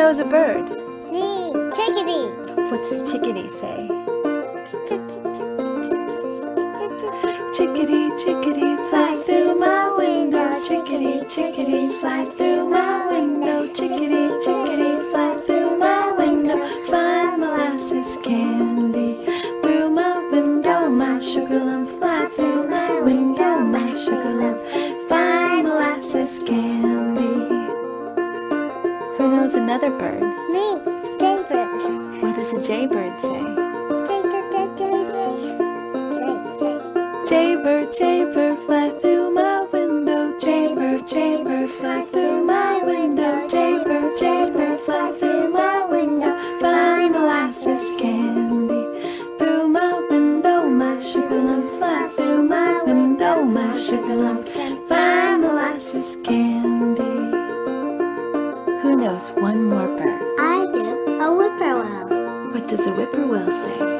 knows a bird? Me, chickadee. What does chickadee say? Chickadee, chickadee, fly through my window. Chickadee, chickadee, fly through my window. Chickadee, chickadee, fly through my window. Find molasses candy through my window. My sugar lump, fly through my window. My sugar lump, find molasses candy. Who knows another bird? Me, jaybird. What does a jaybird say? Jay. Jaybird, jaybird, fly through my window. Jaybird, jaybird, fly through my window. Jaybird, jaybird, fly through my window. Find molasses candy through my window. My sugar lump, fly through my window. My sugar lump, find molasses candy. Who knows one more bird? I do. A whippoorwill. What does a whippoorwill say?